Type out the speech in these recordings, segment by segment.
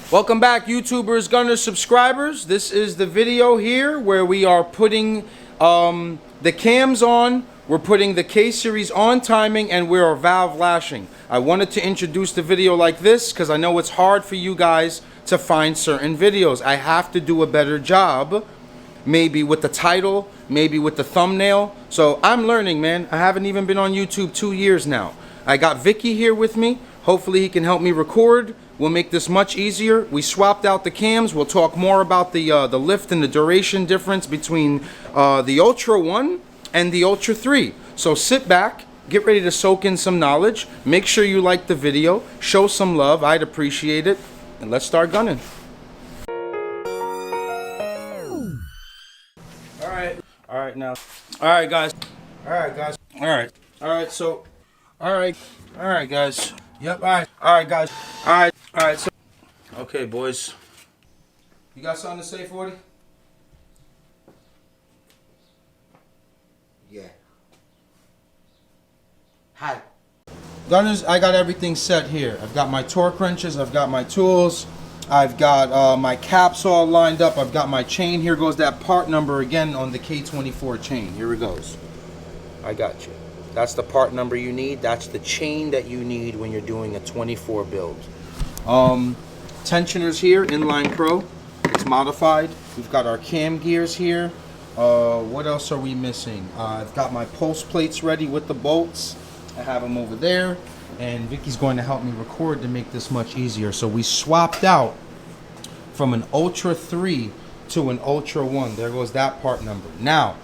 Welcome back, YouTubers, Gunners, subscribers. This is the video here where we are putting the cams on. We're putting the K-series on timing, and we are valve lashing. I wanted to introduce the video like this because I know it's hard for you guys to find certain videos. I have to do a better job, maybe with the title, maybe with the thumbnail. So I'm learning, man. I haven't even been on YouTube 2 years now. I got Vicky here with me. Hopefully he can help me record. We'll make this much easier. We swapped out the cams. We'll talk more about the lift and the duration difference between the Ultra 1 and the Ultra 3. So sit back, get ready to soak in some knowledge. Make sure you like the video. Show some love. I'd appreciate it. And let's start gunning. All right, now. All right, guys. All right, guys. Yep, all right, guys. All right, so. Okay, boys. You got something to say, 40? Yeah. Hi. Gunners, I got everything set here. I've got my torque wrenches, I've got my tools, I've got my caps all lined up, I've got my chain. Here goes that part number again on the K24 chain. Here it goes. I got you. That's the part number you need. That's the chain that you need when you're doing a 24 build. Tensioners here, Inline Pro. It's modified. We've got our cam gears here. What else are we missing? I've got my pulse plates ready with the bolts. I have them over there. And Vicky's going to help me record to make this much easier. So we swapped out from an Ultra 3 to an Ultra 1. There goes that part number. Now,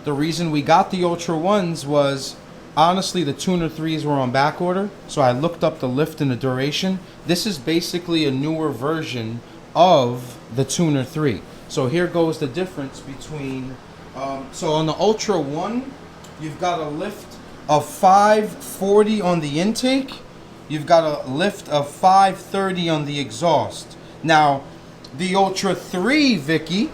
the reason we got the Ultra 1s was, honestly, the Tuner 3s were on back order, so I looked up the lift and the duration. This is basically a newer version of the Tuner 3. So here goes the difference between, so on the Ultra 1, you've got a lift of 540 on the intake. You've got a lift of 530 on the exhaust. Now, the Ultra 3, Vicky,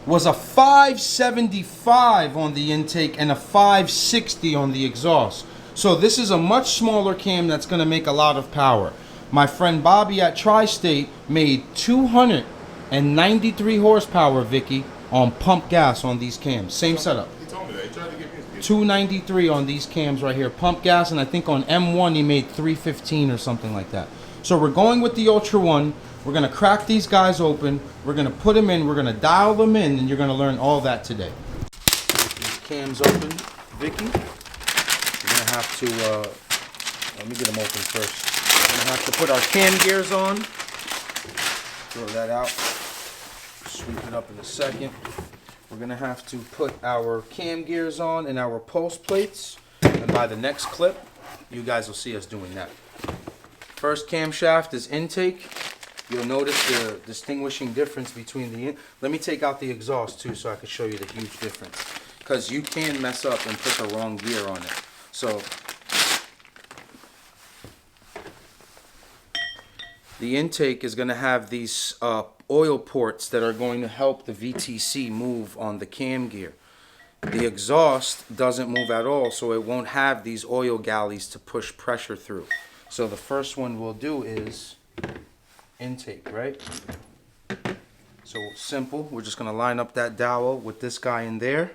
was a 575 on the intake and a 560 on the exhaust. So this is a much smaller cam that's going to make a lot of power. My friend Bobby at Tri-State made 293 horsepower, Vicky, on pump gas on these cams. Same setup. He told me that. He tried to get me 293 on these cams right here, pump gas, and I think on M1 he made 315 or something like that. So we're going with the Ultra 1. We're going to crack these guys open. We're going to put them in. We're going to dial them in, and you're going to learn all that today. These cams open, Vicky. We're going to have to, let me get them open first. We're going to have to put our cam gears on. Throw that out. Sweep it up in a second. We're going to have to put our cam gears on and our pulse plates. And by the next clip, you guys will see us doing that. First camshaft is intake. You'll notice the distinguishing difference between the... Let me take out the exhaust too so I can show you the huge difference. Because you can mess up and put the wrong gear on it. So, the intake is going to have these oil ports that are going to help the VTC move on the cam gear. The exhaust doesn't move at all, so it won't have these oil galleys to push pressure through. So the first one we'll do is intake, right? So simple. We're just going to line up that dowel with this guy in there.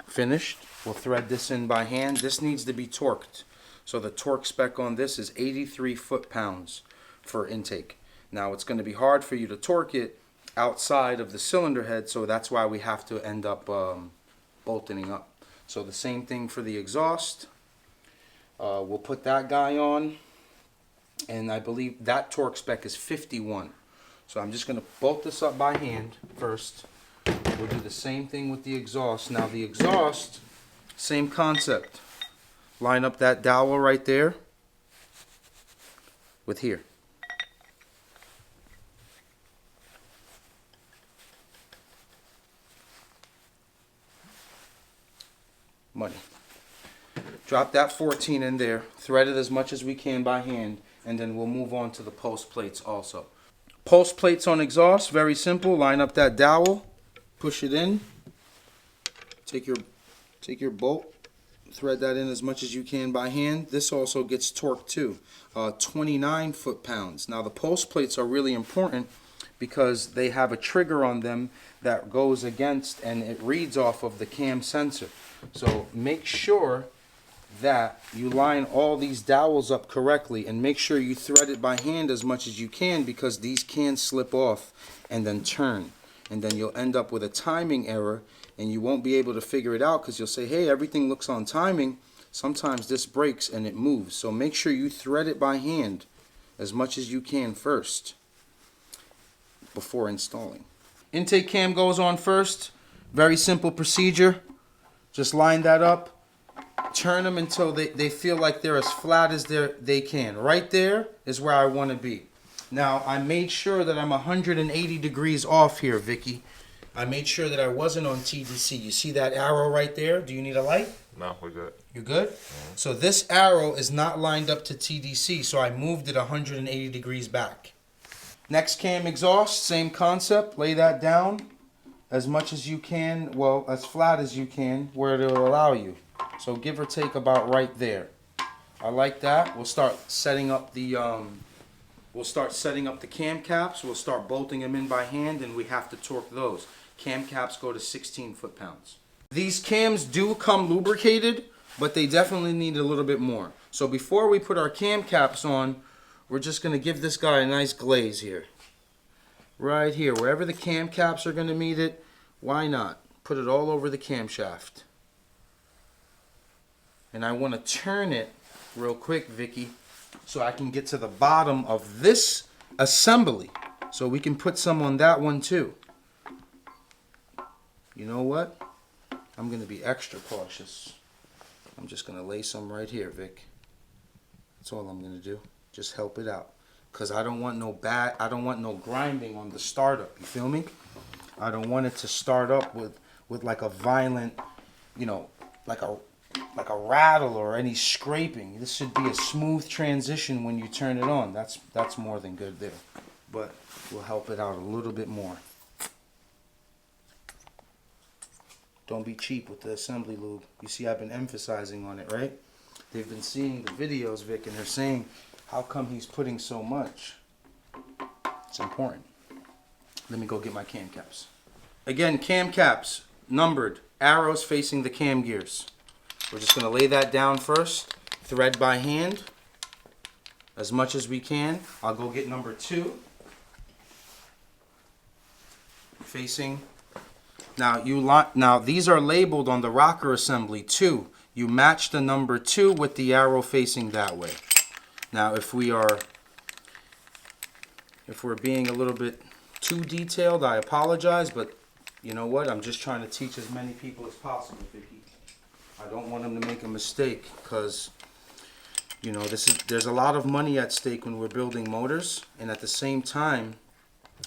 Finished. We'll thread this in by hand. This needs to be torqued. So the torque spec on this is 83 foot-pounds for intake. Now it's going to be hard for you to torque it outside of the cylinder head, so that's why we have to end up bolting up. So the same thing for the exhaust. We'll put that guy on, and I believe that torque spec is 51. So I'm just going to bolt this up by hand first. We'll do the same thing with the exhaust. Now the exhaust, same concept. Line up that dowel right there with here. Money. Drop that 14 in there, thread it as much as we can by hand, and then we'll move on to the pulse plates also. Pulse plates on exhaust, very simple. Line up that dowel, push it in, take your bolt, Thread that in as much as you can by hand. This also gets torqued too. 29 foot-pounds. Now the post plates are really important because they have a trigger on them that goes against and it reads off of the cam sensor. So make sure that you line all these dowels up correctly and make sure you thread it by hand as much as you can, because these can slip off and then turn. And then you'll end up with a timing error and you won't be able to figure it out because you'll say, hey, everything looks on timing. Sometimes this breaks and it moves. So make sure you thread it by hand as much as you can first before installing. Intake cam goes on first. Very simple procedure. Just line that up. Turn them until they feel like they're as flat as they can. Right there is where I want to be. Now, I made sure that I'm 180 degrees off here, Vicky. I made sure that I wasn't on TDC. You see that arrow right there? Do you need a light? No, we're good. You good? Mm-hmm. So this arrow is not lined up to TDC, so I moved it 180 degrees back. Next cam exhaust, same concept. Lay that down as much as you can, well, as flat as you can, where it'll allow you. So give or take about right there. I like that. We'll start setting up the cam caps. We'll start bolting them in by hand, and we have to torque those. Cam caps go to 16 foot-pounds. These cams do come lubricated, but they definitely need a little bit more. So before we put our cam caps on, we're just going to give this guy a nice glaze here. Right here, wherever the cam caps are going to meet it, why not? Put it all over the camshaft. And I want to turn it real quick, Vicky, so I can get to the bottom of this assembly. So we can put some on that one too. You know what? I'm going to be extra cautious. I'm just going to lay some right here, Vic. That's all I'm going to do. Just help it out. Because I don't want no grinding on the startup. You feel me? I don't want it to start up with like a violent, you know, like a rattle or any scraping. This should be a smooth transition when you turn it on. That's more than good there. But we'll help it out a little bit more. Don't be cheap with the assembly lube. You see, I've been emphasizing on it, right? They've been seeing the videos, Vic, and they're saying, how come he's putting so much? It's important. Let me go get my cam caps. Again, cam caps, numbered, arrows facing the cam gears. We're just going to lay that down first, thread by hand, as much as we can. I'll go get number 2. Facing. Now these are labeled on the rocker assembly 2. You match the number 2 with the arrow facing that way. Now if we're being a little bit too detailed, I apologize, but you know what? I'm just trying to teach as many people as possible, Vicky. I don't want them to make a mistake, because you know there's a lot of money at stake when we're building motors, and at the same time,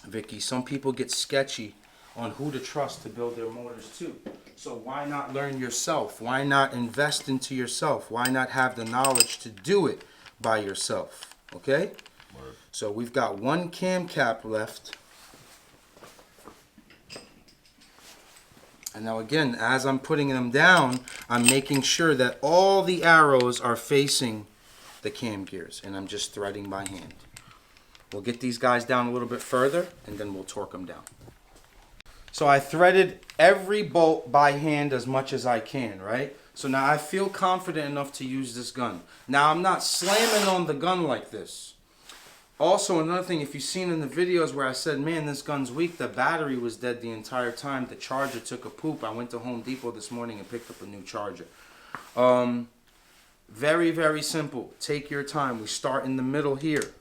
Vicky, some people get sketchy on who to trust to build their motors too. So why not learn yourself? Why not invest into yourself? Why not have the knowledge to do it by yourself? Okay? Word. So we've got one cam cap left. And now again, as I'm putting them down, I'm making sure that all the arrows are facing the cam gears, and I'm just threading by hand. We'll get these guys down a little bit further, and then we'll torque them down. So I threaded every bolt by hand as much as I can, right? So now I feel confident enough to use this gun. Now I'm not slamming on the gun like this. Also, another thing, if you've seen in the videos where I said, man, this gun's weak, the battery was dead the entire time. The charger took a poop. I went to Home Depot this morning and picked up a new charger. Very, very simple. Take your time. We start in the middle here.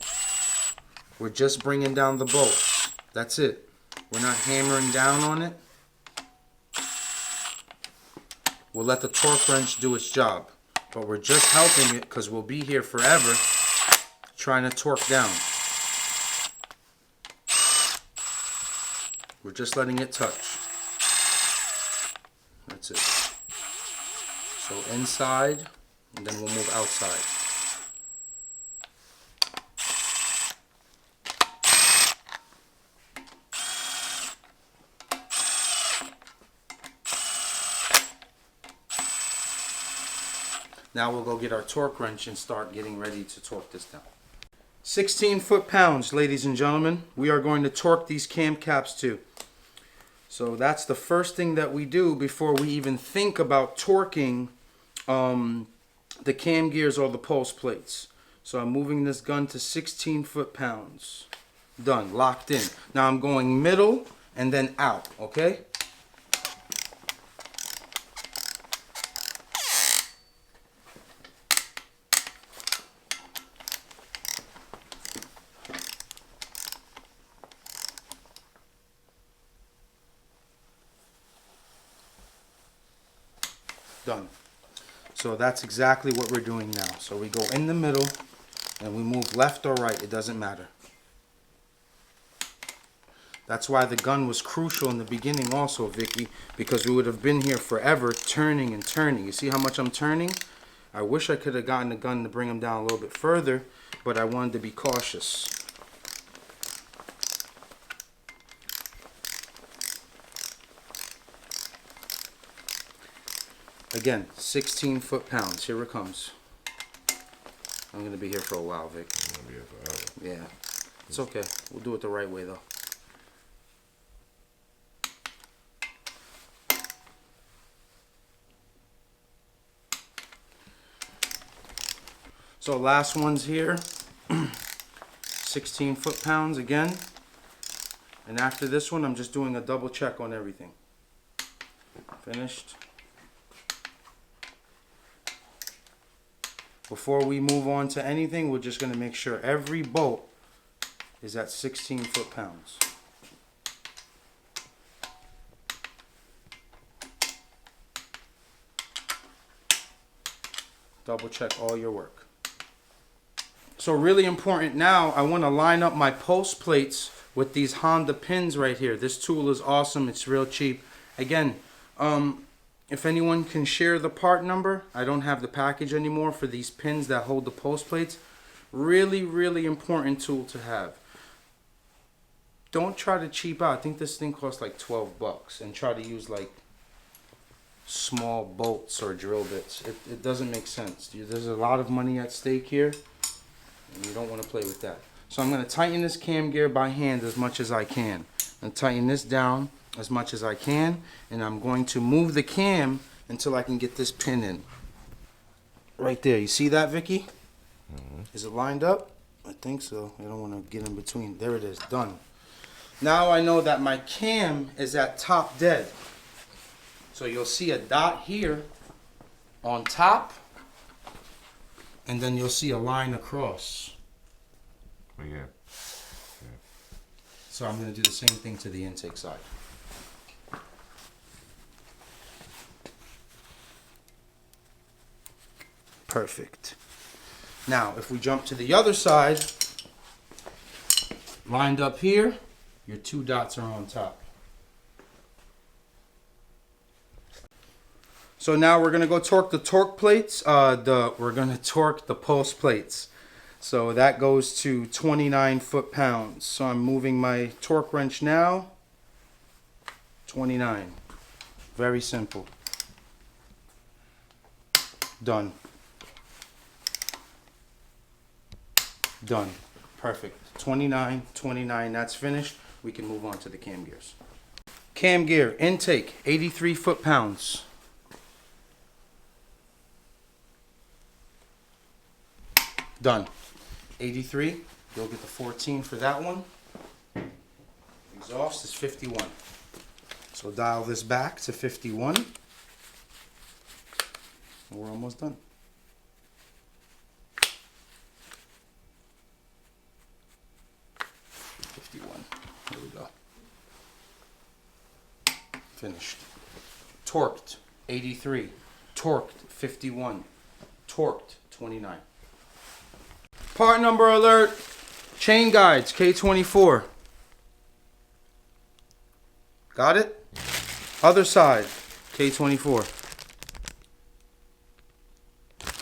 We're just bringing down the bolts. That's it. We're not hammering down on it. We'll let the torque wrench do its job. But we're just helping it because we'll be here forever trying to torque down. We're just letting it touch. That's it. So inside, and then we'll move outside. Now we'll go get our torque wrench and start getting ready to torque this down. 16 foot-pounds, ladies and gentlemen. We are going to torque these cam caps to. So that's the first thing that we do before we even think about torquing the cam gears or the pulse plates. So I'm moving this gun to 16 foot-pounds. Done, locked in. Now I'm going middle and then out, okay? Done. So that's exactly what we're doing now. So we go in the middle and we move left or right, it doesn't matter. That's why the gun was crucial in the beginning also, Vicky, because we would have been here forever turning and turning. You see how much I'm turning? I wish I could have gotten the gun to bring them down a little bit further, but I wanted to be cautious. Again, 16 foot-pounds. Here it comes. I'm going to be here for a while, Vic. I'm going to be here forever. Yeah. It's okay. We'll do it the right way, though. So last one's here. 16 foot-pounds again. And after this one, I'm just doing a double check on everything. Finished. Before we move on to anything, we're just going to make sure every bolt is at 16 foot-pounds. Double check all your work. So really important now, I want to line up my pulse plates with these Honda pins right here. This tool is awesome. It's real cheap. Again, if anyone can share the part number, I don't have the package anymore for these pins that hold the pulse plates. Really, really important tool to have. Don't try to cheap out. I think this thing costs like 12 bucks and try to use like small bolts or drill bits. It doesn't make sense. There's a lot of money at stake here and you don't want to play with that. So I'm going to tighten this cam gear by hand as much as I can and tighten this down as much as I can, and I'm going to move the cam until I can get this pin in. Right there, you see that, Vicky? Mm-hmm. Is it lined up? I think so. I don't want to get in between. There it is, done. Now I know that my cam is at top dead. So you'll see a dot here on top, and then you'll see a line across. Oh, yeah. So I'm going to do the same thing to the intake side. Perfect. Now, if we jump to the other side, lined up here, your two dots are on top. So now we're going to go torque the torque plates. We're going to torque the pulse plates. So that goes to 29 foot-pounds. So I'm moving my torque wrench now. 29. Very simple. Done. Done. Perfect. 29, 29. That's finished. We can move on to the cam gears. Cam gear intake 83 foot-pounds. Done. 83. You'll get the 14 for that one. Exhaust is 51. So dial this back to 51. And we're almost done. 51. Here we go. Finished. Torqued 83. Torqued 51. Torqued 29. Part number alert. Chain guides K24. Got it? Other side K24.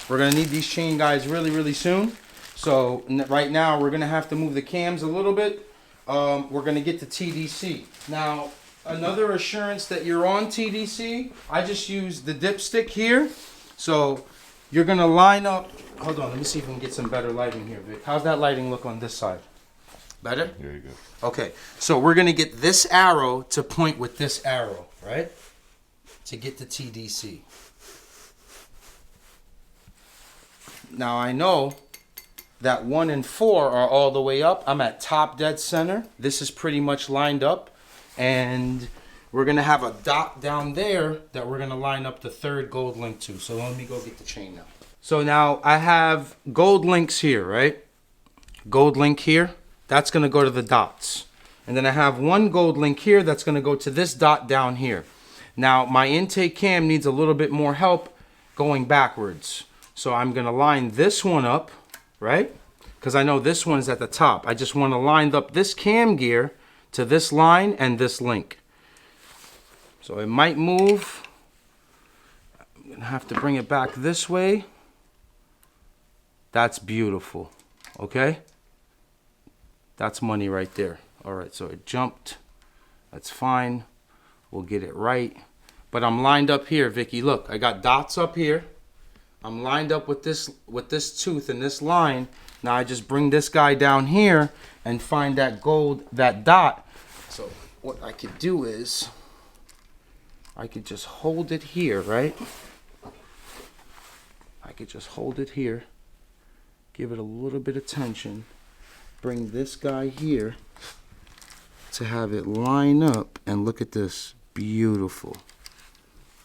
We're going to need these chain guides really, really soon. So right now we're going to have to move the cams a little bit. We're going to get to TDC. Now, another assurance that you're on TDC, I just use the dipstick here. So you're gonna line up. Hold on, let me see if we can get some better lighting here, Vic. How's that lighting look on this side? Better? There you go. Okay, so we're gonna get this arrow to point with this arrow, right? To get the TDC. Now I know that 1 and 4 are all the way up. I'm at top dead center. This is pretty much lined up. And we're gonna have a dot down there that we're gonna line up the third gold link to. So let me go get the chain now. So now I have gold links here, right? Gold link here, that's gonna go to the dots. And then I have one gold link here that's gonna go to this dot down here. Now my intake cam needs a little bit more help going backwards. So I'm gonna line this one up, right? Because I know this one is at the top. I just wanna line up this cam gear to this line and this link. So it might move. I'm gonna have to bring it back this way. That's beautiful, okay? That's money right there. All right, so it jumped. That's fine. We'll get it right. But I'm lined up here, Vicky. Look, I got dots up here. I'm lined up with this tooth and this line. Now I just bring this guy down here and find that gold, that dot. So what I could do is I could just hold it here, right? I could just hold it here. Give it a little bit of tension. Bring this guy here to have it line up. And look at this. Beautiful.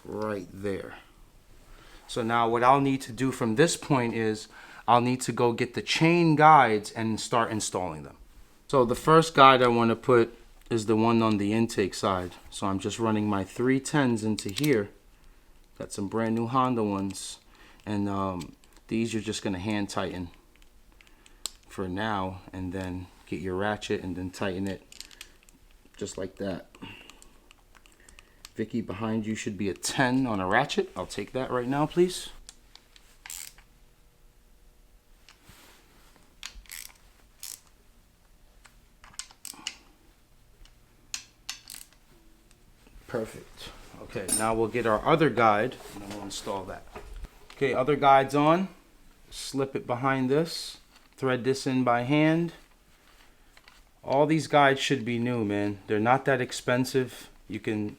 Right there. So now what I'll need to do from this point is I'll need to go get the chain guides and start installing them. So the first guide I want to put is the one on the intake side. So I'm just running my 310s into here. Got some brand new Honda ones. And these you're just going to hand tighten for now, and then get your ratchet and then tighten it just like that. Vicky, behind you should be a 10 on a ratchet. I'll take that right now, please. Perfect. Okay, now we'll get our other guide and then we'll install that. Okay, other guide's on. Slip it behind this. Thread this in by hand. All these guides should be new, man. They're not that expensive. You can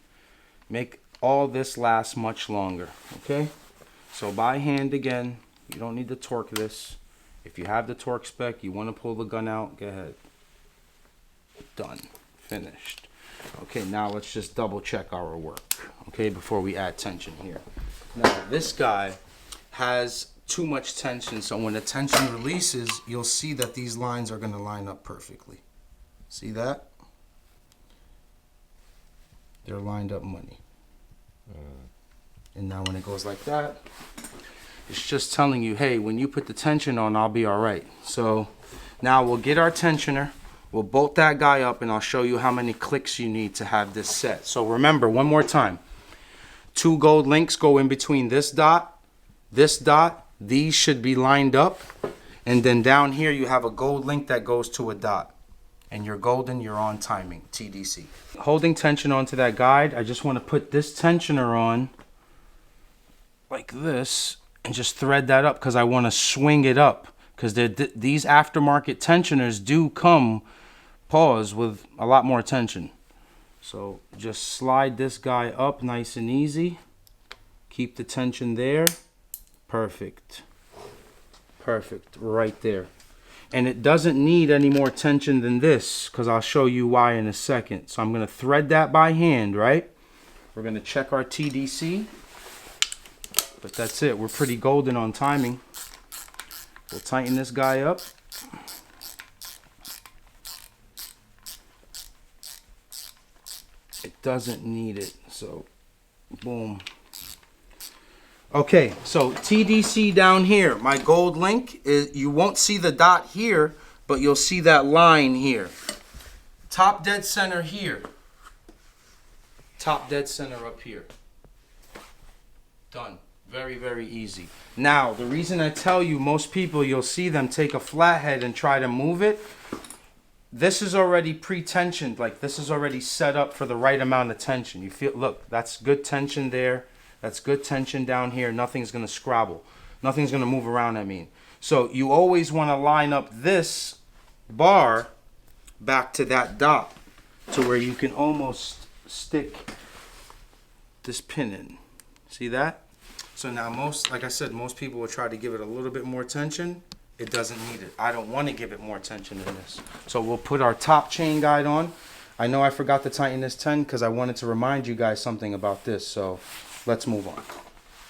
make all this last much longer, okay? So by hand again. You don't need to torque this. If you have the torque spec, you want to pull the gun out, go ahead. Done. Finished. Okay, now let's just double check our work, okay, before we add tension here. Now, this guy has too much tension, so when the tension releases, you'll see that these lines are going to line up perfectly. See that? They're lined up money. And now when it goes like that, it's just telling you, hey, when you put the tension on, I'll be all right. So now we'll get our tensioner. We'll bolt that guy up, and I'll show you how many clicks you need to have this set. So remember, one more time. 2 gold links go in between this dot. These should be lined up. And then down here, you have a gold link that goes to a dot. And you're golden, you're on timing, TDC. Holding tension onto that guide, I just want to put this tensioner on like this and just thread that up because I want to swing it up. Because these aftermarket tensioners do come, pause, with a lot more tension. So just slide this guy up nice and easy. Keep the tension there. Perfect. Perfect, right there. And it doesn't need any more tension than this because I'll show you why in a second. So I'm going to thread that by hand, right? We're going to check our TDC. But that's it. We're pretty golden on timing. We'll tighten this guy up. It doesn't need it, so boom. Okay, so TDC down here, my gold link, is you won't see the dot here, but you'll see that line here. Top dead center here. Top dead center up here. Done. Very, very easy. Now, the reason I tell you, most people, you'll see them take a flathead and try to move it. This is already pre-tensioned. Like, this is already set up for the right amount of tension. You feel, look, that's good tension there. That's good tension down here. Nothing's going to scrabble. Nothing's going to move around, I mean. So you always want to line up this bar back to that dot to where you can almost stick this pin in. See that? So now like I said, most people will try to give it a little bit more tension. It doesn't need it. I don't want to give it more tension than this. So we'll put our top chain guide on. I know I forgot to tighten this 10 because I wanted to remind you guys something about this. So let's move on.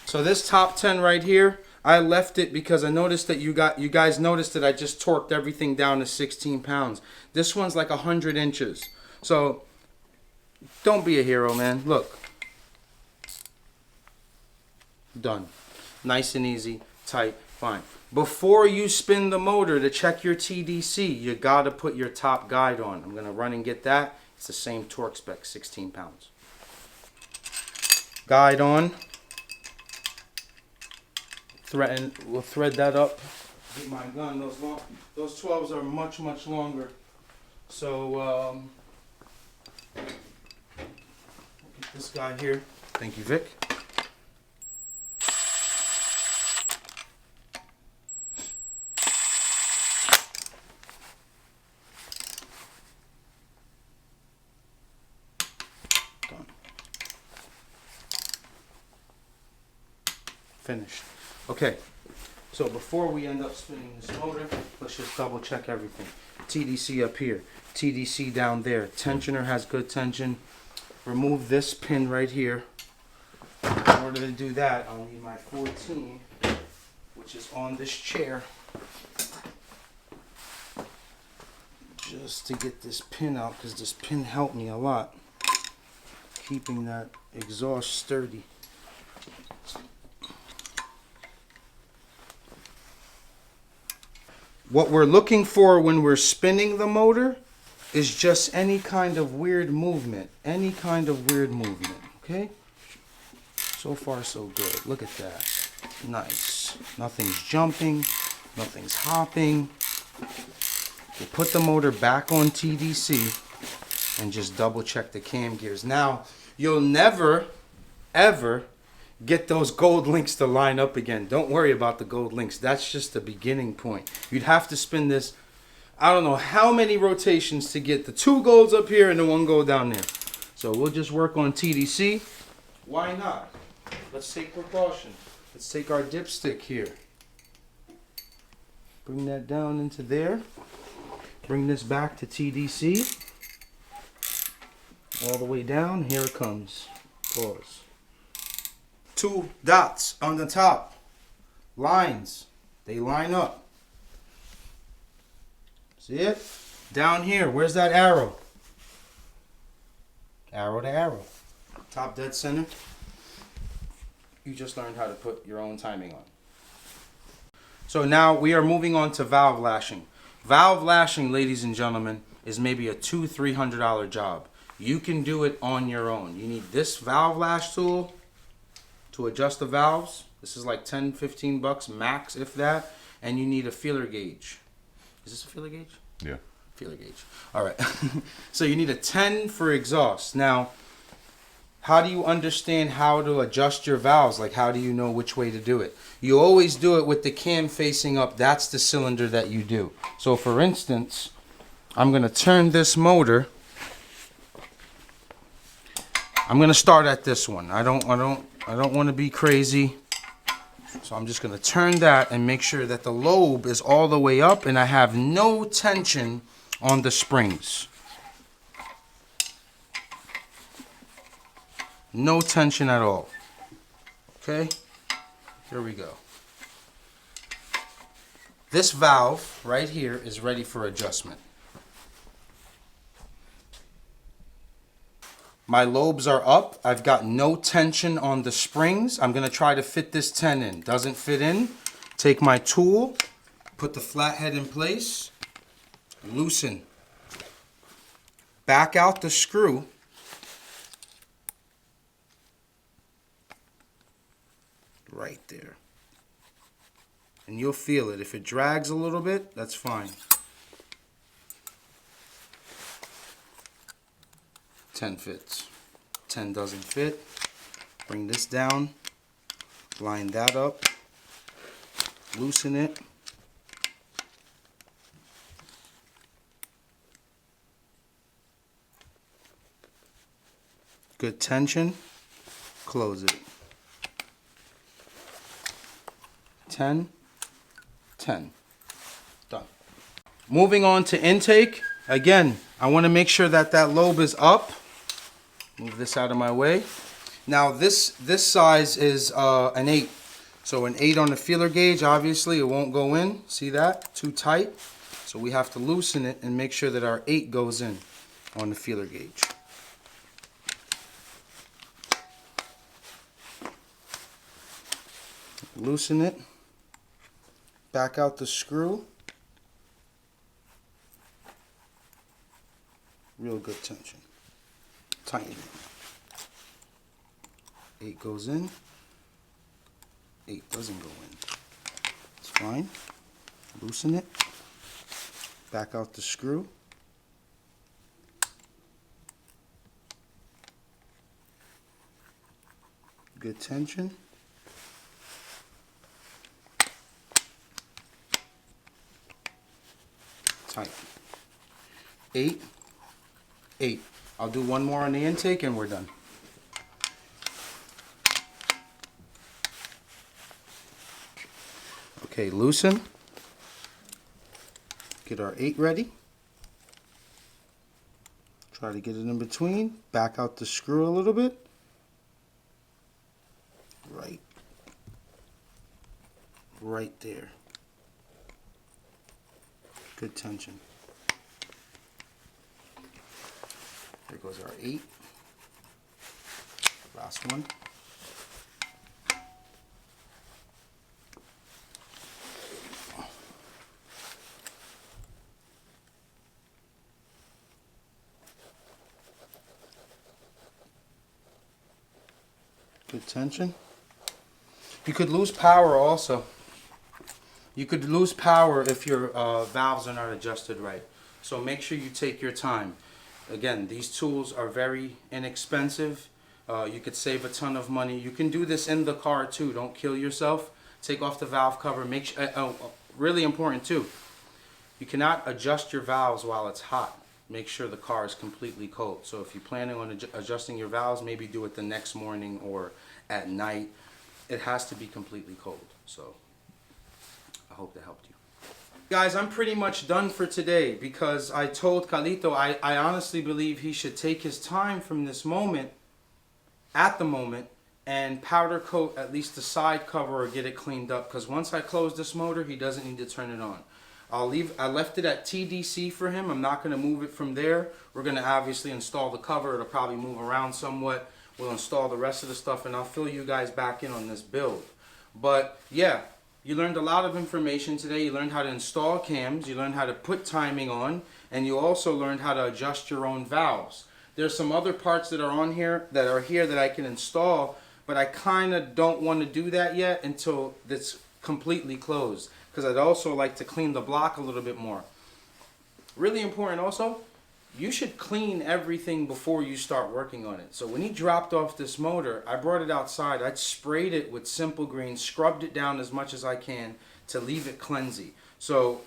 So this top 10 right here, I left it because I noticed that you guys noticed that I just torqued everything down to 16 pounds. This one's like 100 inches. So don't be a hero, man. Look. Done. Nice and easy, tight, fine. Before you spin the motor to check your TDC, you gotta put your top guide on. I'm gonna run and get that. It's the same torque spec, 16 pounds. Guide on. We'll thread that up. Get my gun. Those 12s are much longer. So get this guy here. Thank you, Vic. Finished. Okay, so before we end up spinning this motor, let's just double check everything. TDC up here, TDC down there. Tensioner has good tension. Remove this pin right here. In order to do that, I'll need my 14, which is on this chair. Just to get this pin out, because this pin helped me a lot. Keeping that exhaust sturdy. What we're looking for when we're spinning the motor is just any kind of weird movement. Any kind of weird movement, okay? So far, so good. Look at that. Nice. Nothing's jumping. Nothing's hopping. We'll put the motor back on TDC and just double check the cam gears. Now, you'll never, ever get those gold links to line up again. Don't worry about the gold links. That's just the beginning point. You'd have to spin this, I don't know how many rotations to get the 2 golds up here and the 1 gold down there. So we'll just work on TDC. Why not? Let's take precaution. Let's take our dipstick here. Bring that down into there. Bring this back to TDC. All the way down. Here it comes. Pause. 2 dots on the top. Lines. They line up. See it? Down here. Where's that arrow? Arrow to arrow. Top dead center. You just learned how to put your own timing on. So now we are moving on to valve lashing. Valve lashing, ladies and gentlemen, is maybe a $200-300 job. You can do it on your own. You need this valve lash tool to adjust the valves. This is like $10-15 max, if that. And you need a feeler gauge. Is this a feeler gauge? Yeah. Feeler gauge. All right. So you need a 10 for exhaust. Now, how do you understand how to adjust your valves? Like, how do you know which way to do it? You always do it with the cam facing up. That's the cylinder that you do. So, for instance, I'm going to turn this motor. I'm going to start at this one. I don't want to be crazy. So I'm just going to turn that and make sure that the lobe is all the way up and I have no tension on the springs. No tension at all. Okay? Here we go. This valve right here is ready for adjustment. My lobes are up. I've got no tension on the springs. I'm going to try to fit this 10 in. Doesn't fit in. Take my tool, put the flathead in place, loosen. Back out the screw. Right there. And you'll feel it. If it drags a little bit, that's fine. 10 fits. 10 doesn't fit. Bring this down. Line that up. Loosen it. Good tension. Close it. 10, 10. Done. Moving on to intake. Again, I want to make sure that that lobe is up. Move this out of my way. Now this size is an 8. So an 8 on the feeler gauge, obviously it won't go in. See that? Too tight. So we have to loosen it and make sure that our 8 goes in on the feeler gauge. Loosen it. Back out the screw. Real good tension. Tighten it. 8 goes in. 8 doesn't go in. It's fine. Loosen it. Back out the screw. Good tension. Tight. 8. 8. I'll do one more on the intake and we're done. Okay, loosen. Get our 8 ready. Try to get it in between. Back out the screw a little bit. Right there. Good tension. There goes our 8. Last one. Good tension. You could lose power also. You could lose power if your valves are not adjusted right. So make sure you take your time. Again, these tools are very inexpensive. You could save a ton of money. You can do this in the car too. Don't kill yourself. Take off the valve cover. Make sure, really important too. You cannot adjust your valves while it's hot. Make sure the car is completely cold. So if you're planning on adjusting your valves, maybe do it the next morning or at night. It has to be completely cold. So I hope that helped you. Guys, I'm pretty much done for today because I told Carlito I honestly believe he should take his time from this moment, at the moment, and powder coat at least the side cover or get it cleaned up, because once I close this motor, he doesn't need to turn it on. I left it at TDC for him. I'm not going to move it from there. We're going to obviously install the cover. It'll probably move around somewhat. We'll install the rest of the stuff and I'll fill you guys back in on this build. But yeah, you learned a lot of information today. You learned how to install cams. You learned how to put timing on. And you also learned how to adjust your own valves. There's some other parts that are on here that I can install, but I kind of don't want to do that yet until it's completely closed, because I'd also like to clean the block a little bit more. Really important also, you should clean everything before you start working on it. So when he dropped off this motor, I brought it outside. I sprayed it with Simple Green, scrubbed it down as much as I can to leave it cleansy. So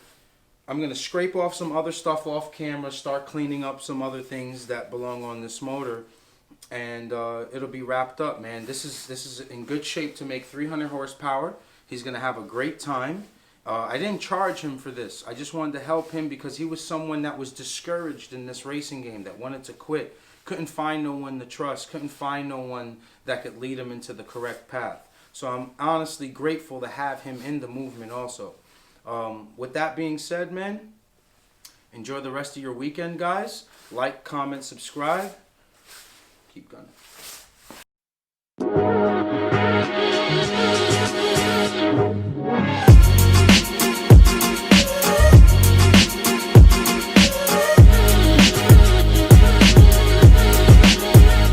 I'm going to scrape off some other stuff off camera, start cleaning up some other things that belong on this motor, and it'll be wrapped up, man. This is in good shape to make 300 horsepower. He's going to have a great time. I didn't charge him for this. I just wanted to help him because he was someone that was discouraged in this racing game, that wanted to quit. Couldn't find no one to trust. Couldn't find no one that could lead him into the correct path. So I'm honestly grateful to have him in the movement also. With that being said, man, enjoy the rest of your weekend, guys. Like, comment, subscribe. Keep gunning.